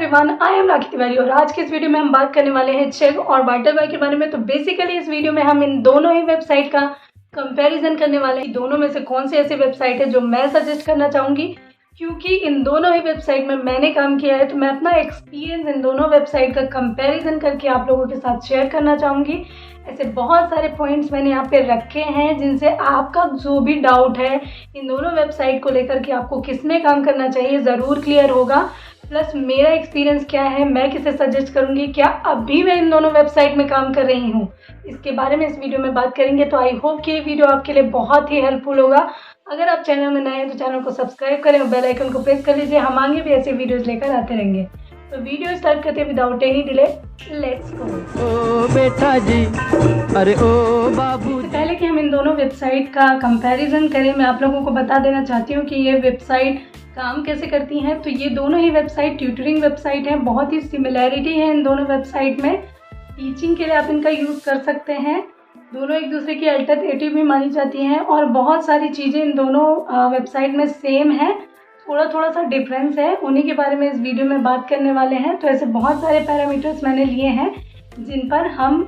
Everyone, I am राखी तिवारी और आज के इस वीडियो में हम बात करने वाले हैं चेक और वाटरबाई के बारे में। तो बेसिकली इस वीडियो में हम इन दोनों ही वेबसाइट का कंपैरिजन करने वाले हैं। दोनों में से कौन सी ऐसी वेबसाइट है जो मैं सजेस्ट करना चाहूँगी, क्योंकि इन दोनों ही वेबसाइट में मैंने काम किया है। तो मैं अपना एक्सपीरियंस इन दोनों वेबसाइट का कंपैरिजन करके आप लोगों के साथ शेयर करना चाहूँगी। ऐसे बहुत सारे पॉइंट्स मैंने यहाँ पे रखे हैं जिनसे आपका जो भी डाउट है इन दोनों वेबसाइट को लेकर के आपको किस में काम करना चाहिए ज़रूर क्लियर होगा। प्लस मेरा एक्सपीरियंस क्या है, मैं किसे सजेस्ट करूँगी, क्या अभी मैं इन दोनों वेबसाइट में काम कर रही हूँ, इसके बारे में इस वीडियो में बात करेंगे। तो आई होप कि ये वीडियो आपके लिए बहुत ही हेल्पफुल होगा। अगर आप चैनल में नए हैं तो चैनल को सब्सक्राइब करें और बेल आइकन को प्रेस कर लीजिए। हम आगे भी ऐसे वीडियोस लेकर आते रहेंगे। तो वीडियो स्टार्ट करते हैं without any delay, let's go. ओ बेटा जी, अरे ओ बाबू। इससे पहले कि हम इन दोनों वेबसाइट का कंपैरिजन करें, मैं आप लोगों को बता देना चाहती हूँ कि ये वेबसाइट काम कैसे करती हैं। तो ये दोनों ही वेबसाइट ट्यूटरिंग वेबसाइट हैं। बहुत ही सिमिलैरिटी है इन दोनों वेबसाइट में। टीचिंग के लिए आप इनका यूज़ कर सकते हैं। दोनों एक दूसरे की अल्टरनेटिव भी मानी जाती हैं और बहुत सारी चीज़ें इन दोनों वेबसाइट में सेम है, थोड़ा सा डिफरेंस है, उन्हीं के बारे में इस वीडियो में बात करने वाले हैं। तो ऐसे बहुत सारे पैरामीटर्स मैंने लिए हैं जिन पर हम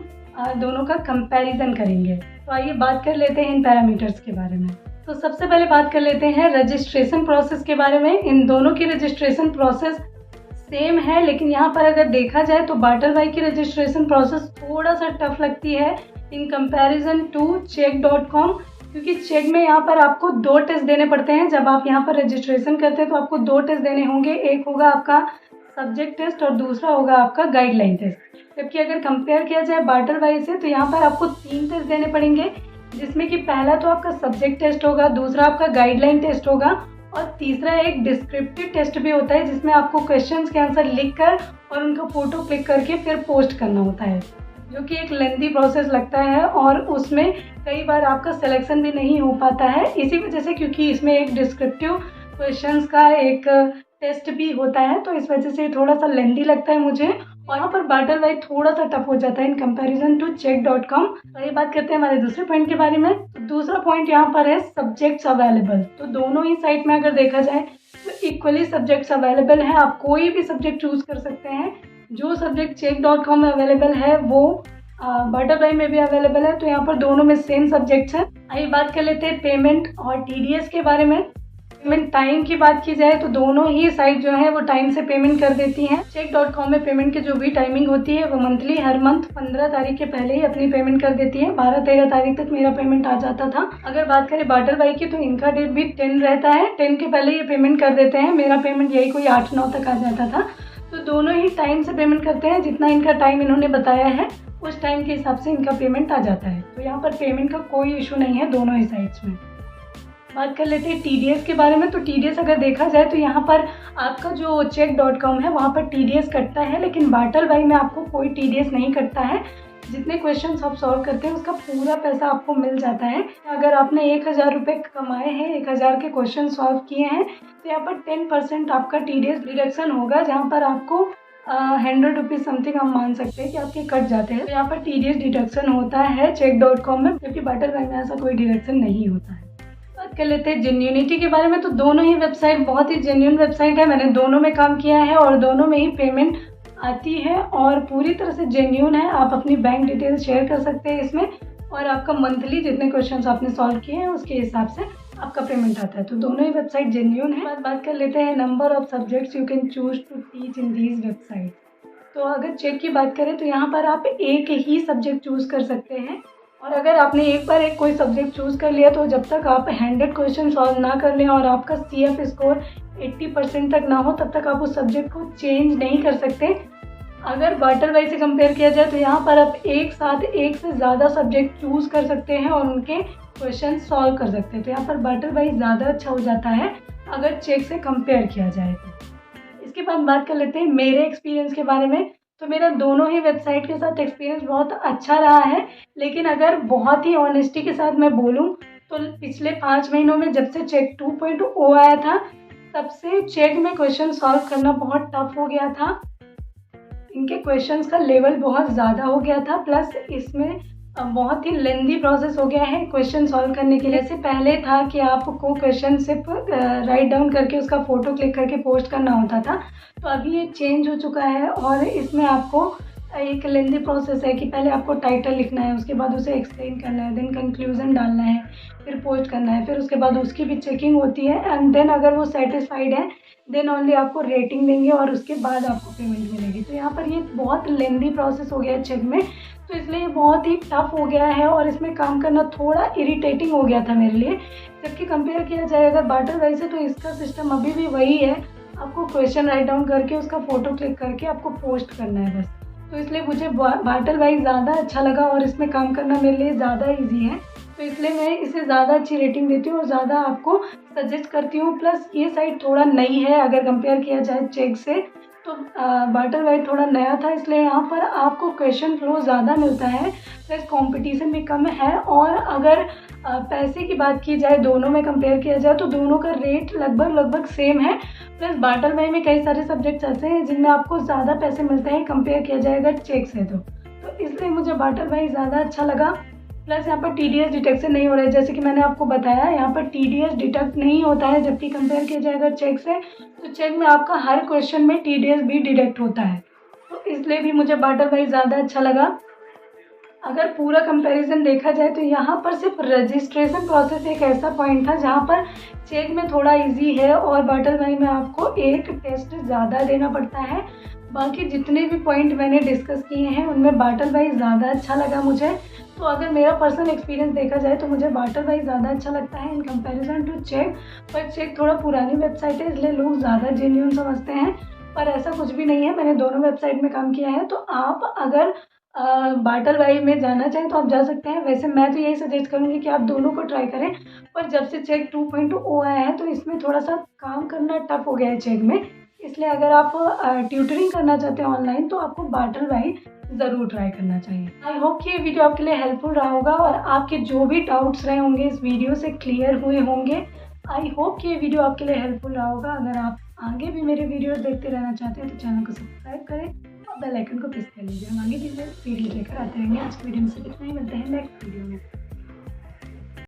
दोनों का कंपैरिजन करेंगे। तो आइए बात कर लेते हैं इन पैरामीटर्स के बारे में। तो सबसे पहले बात कर लेते हैं रजिस्ट्रेशन प्रोसेस के बारे में। इन दोनों की रजिस्ट्रेशन प्रोसेस सेम है, लेकिन यहाँ पर अगर देखा जाए तो वाटरबाई की रजिस्ट्रेशन प्रोसेस थोड़ा सा टफ लगती है इन कंपैरिजन टू check.com, क्योंकि चेक में यहाँ पर आपको 2 टेस्ट देने पड़ते हैं। जब आप यहाँ पर रजिस्ट्रेशन करते हैं तो आपको 2 टेस्ट देने होंगे। एक होगा आपका सब्जेक्ट टेस्ट और दूसरा होगा आपका गाइडलाइन टेस्ट। जबकि अगर कंपेयर किया जाए वाटरबाई से तो यहाँ पर आपको 3 टेस्ट देने पड़ेंगे, जिसमें कि पहला तो आपका सब्जेक्ट टेस्ट होगा, दूसरा आपका गाइडलाइन टेस्ट होगा और तीसरा एक डिस्क्रिप्टिव टेस्ट भी होता है, जिसमें आपको क्वेश्चंस के आंसर लिखकर और उनका फोटो क्लिक करके फिर पोस्ट करना होता है, जो कि एक लेंथी प्रोसेस लगता है और उसमें कई बार आपका सिलेक्शन भी नहीं हो पाता है इसी वजह से, क्योंकि इसमें एक डिस्क्रिप्टिव क्वेश्चंस का एक टेस्ट भी होता है। तो इस वजह से थोड़ा सा लेंथी लगता है मुझे और यहाँ पर वाटरबाई थोड़ा सा टफ हो जाता है इन कंपैरिजन टू check.com। तो ये बात करते हैं हमारे दूसरे पॉइंट के बारे में। तो दूसरा पॉइंट यहाँ पर है सब्जेक्ट्स अवेलेबल। तो दोनों ही साइट में अगर देखा जाए तो इक्वली सब्जेक्ट्स अवेलेबल है। आप कोई भी सब्जेक्ट चूज कर सकते हैं। जो सब्जेक्ट check.com में अवेलेबल है वो वाटरबाई में भी अवेलेबल है। तो यहाँ पर दोनों में सेम सब्जेक्ट्स हैं। आइए बात कर लेते हैं पेमेंट और TDS के बारे में। पेमेंट टाइम की बात की जाए तो दोनों ही साइट जो है वो टाइम से पेमेंट कर देती हैं। check.com में पेमेंट की जो भी टाइमिंग होती है वो मंथली हर मंथ 15 तारीख के पहले ही अपनी पेमेंट कर देती है। 12-13 तारीख तक मेरा पेमेंट आ जाता था। अगर बात करें वाटरबाई की तो इनका डेट भी 10 रहता है। 10 के पहले ये पेमेंट कर देते हैं। मेरा पेमेंट यही कोई 8-9 तक आ जाता था। तो दोनों ही टाइम से पेमेंट करते हैं। जितना इनका टाइम इन्होंने बताया है उस टाइम के हिसाब से इनका पेमेंट आ जाता है। तो यहाँ पर पेमेंट का कोई इशू नहीं है दोनों ही साइट्स में। बात कर लेते हैं TDS के बारे में। तो TDS अगर देखा जाए तो यहाँ पर आपका जो check.com है वहाँ पर TDS कटता है, लेकिन वाटरबाई में आपको कोई TDS नहीं कटता है। जितने क्वेश्चंस आप सॉल्व करते हैं उसका पूरा पैसा आपको मिल जाता है। अगर आपने 1000 रुपये कमाए हैं, 1000 के क्वेश्चन सॉल्व किए हैं, तो यहाँ पर 10% आपका TDS डिडक्शन होगा, जहाँ पर आपको 100 रुपीज़ समथिंग हम मान सकते हैं कि आपके कट जाते हैं। तो यहाँ पर TDS डिडक्शन होता है check.com में, जबकि वाटरबाई में ऐसा कोई डिडक्शन नहीं होता है। बात कर लेते हैं जेन्युइनिटी के बारे में। तो दोनों ही वेबसाइट बहुत ही जेन्युइन वेबसाइट है। मैंने दोनों में काम किया है और दोनों में ही पेमेंट आती है और पूरी तरह से जेन्युइन है। आप अपनी बैंक डिटेल्स शेयर कर सकते हैं इसमें और आपका मंथली जितने क्वेश्चंस आपने सॉल्व किए हैं उसके हिसाब से आपका पेमेंट आता है। तो दोनों ही वेबसाइट जेन्युइन है। बात कर लेते हैं number of subjects you can choose to teach in these website. तो अगर चेक की बात करें तो यहाँ पर आप एक ही सब्जेक्ट चूज़ कर सकते हैं और अगर आपने एक बार कोई सब्जेक्ट चूज़ कर लिया तो जब तक आप 100 क्वेश्चन सॉल्व ना कर लें और आपका CF स्कोर 80% तक ना हो तब तक आप उस सब्जेक्ट को चेंज नहीं कर सकते। अगर वाटरबाई से कंपेयर किया जाए तो यहाँ पर आप एक साथ एक से ज़्यादा सब्जेक्ट चूज़ कर सकते हैं और उनके क्वेश्चन सॉल्व कर सकते हैं। तो यहाँ पर वाटरबाई ज़्यादा अच्छा हो जाता है अगर चेक से कंपेयर किया जाए तो। इसके बाद बात कर लेते हैं मेरे एक्सपीरियंस के बारे में। तो मेरा दोनों ही वेबसाइट के साथ एक्सपीरियंस बहुत अच्छा रहा है, लेकिन अगर बहुत ही ऑनेस्टी के साथ मैं बोलूं तो पिछले 5 महीनों में जब से check 2.0 आया था तब से चेक में क्वेश्चन सॉल्व करना बहुत टफ हो गया था। इनके क्वेश्चंस का लेवल बहुत ज़्यादा हो गया था, प्लस इसमें बहुत ही लेंदी प्रोसेस हो गया है क्वेश्चन सॉल्व करने के लिए। जैसे पहले था कि आपको क्वेश्चन सिर्फ राइट डाउन करके उसका फ़ोटो क्लिक करके पोस्ट करना होता था, तो अभी ये चेंज हो चुका है और इसमें आपको एक लेंदी प्रोसेस है कि पहले आपको टाइटल लिखना है, उसके बाद उसे एक्सप्लेन करना है, देन कंक्लूजन डालना है, फिर पोस्ट करना है, फिर उसके बाद उसकी भी चेकिंग होती है एंड देन अगर वो सेटिस्फाइड है देन ओनली आपको रेटिंग देंगे और उसके बाद आपको पेमेंट मिलेगी। तो यहाँ पर ये बहुत लेंदी प्रोसेस हो गया है चेक में, तो इसलिए ये बहुत ही टफ हो गया है और इसमें काम करना थोड़ा इरिटेटिंग हो गया था मेरे लिए। जबकि कंपेयर किया जाए अगर बार्टर वाइज से, तो इसका सिस्टम अभी भी वही है, आपको क्वेश्चन राइट डाउन करके उसका फ़ोटो क्लिक करके आपको पोस्ट करना है बस। तो इसलिए मुझे बार्टर वाइज ज़्यादा अच्छा लगा और इसमें काम करना मेरे लिए ज़्यादा ईजी है, तो इसलिए मैं इसे ज़्यादा अच्छी रेटिंग देती हूँ और ज़्यादा आपको सजेस्ट करती हूँ। प्लस ये साइट थोड़ा नई है अगर कंपेयर किया जाए चेक से, तो बार्टर वाइज थोड़ा नया था, इसलिए यहाँ पर आपको क्वेश्चन फ्लो ज़्यादा मिलता है, प्लस कंपटीशन भी कम है। और अगर पैसे की बात की जाए, दोनों में कंपेयर किया जाए तो दोनों का रेट लगभग सेम है। प्लस बार्टर वाइज में कई सारे सब्जेक्ट्स ऐसे हैं जिनमें आपको ज़्यादा पैसे मिलते हैं कंपेयर किया जाए अगर चेक से, तो इसलिए मुझे बार्टर वाइज ज़्यादा अच्छा लगा। प्लस यहाँ पर TDS डिटेक्शन नहीं हो रहा है, जैसे कि मैंने आपको बताया यहाँ पर TDS डिटेक्ट नहीं होता है, जबकि कंपेयर किया जाए अगर चेक से, तो चेक में आपका हर क्वेश्चन में TDS भी डिटेक्ट होता है, तो इसलिए भी मुझे बार्टर वाइज ज़्यादा अच्छा लगा। अगर पूरा कंपैरिजन देखा जाए तो यहाँ पर सिर्फ रजिस्ट्रेशन प्रोसेस एक ऐसा पॉइंट था जहाँ पर चेक में थोड़ा इजी है और बार्टर वाइज में आपको एक टेस्ट ज़्यादा देना पड़ता है। बाकी जितने भी पॉइंट मैंने डिस्कस किए हैं उनमें बार्टर वाइज ज़्यादा अच्छा लगा मुझे। तो अगर मेरा पर्सनल एक्सपीरियंस देखा जाए तो मुझे बार्टर वाइज ज़्यादा अच्छा लगता है इन कंपैरिजन टू चेक। पर चेक थोड़ा पुरानी वेबसाइट है इसलिए लोग ज़्यादा जेन्युइन समझते हैं, पर ऐसा कुछ भी नहीं है, मैंने दोनों वेबसाइट में काम किया है। तो आप अगर बार्टर वाइज में जाना चाहें तो आप जा सकते हैं। वैसे मैं तो यही सजेस्ट करूँगी कि आप दोनों को ट्राई करें, पर जब से चेक 2.0 आया है तो इसमें थोड़ा सा काम करना टफ हो गया है चेक में, इसलिए अगर आप ट्यूटरिंग करना चाहते हैं ऑनलाइन तो आपको बार्टर वाइज ज़रूर ट्राई करना चाहिए। आई होप कि ये वीडियो आपके लिए हेल्पफुल रहा होगा और आपके जो भी डाउट्स रहे होंगे इस वीडियो से क्लियर हुए होंगे। आई होप कि ये वीडियो आपके लिए हेल्पफुल रहा होगा। अगर आप आगे भी मेरे वीडियो देखते रहना चाहते हैं तो चैनल को सब्सक्राइब करें और बेल आइकन को प्रेस कर लीजिए। हम आगे भी वीडियो लेकर आते रहेंगे। आज की वीडियो में सिर्फ इतना ही, मिलते हैं नेक्स्ट वीडियो में।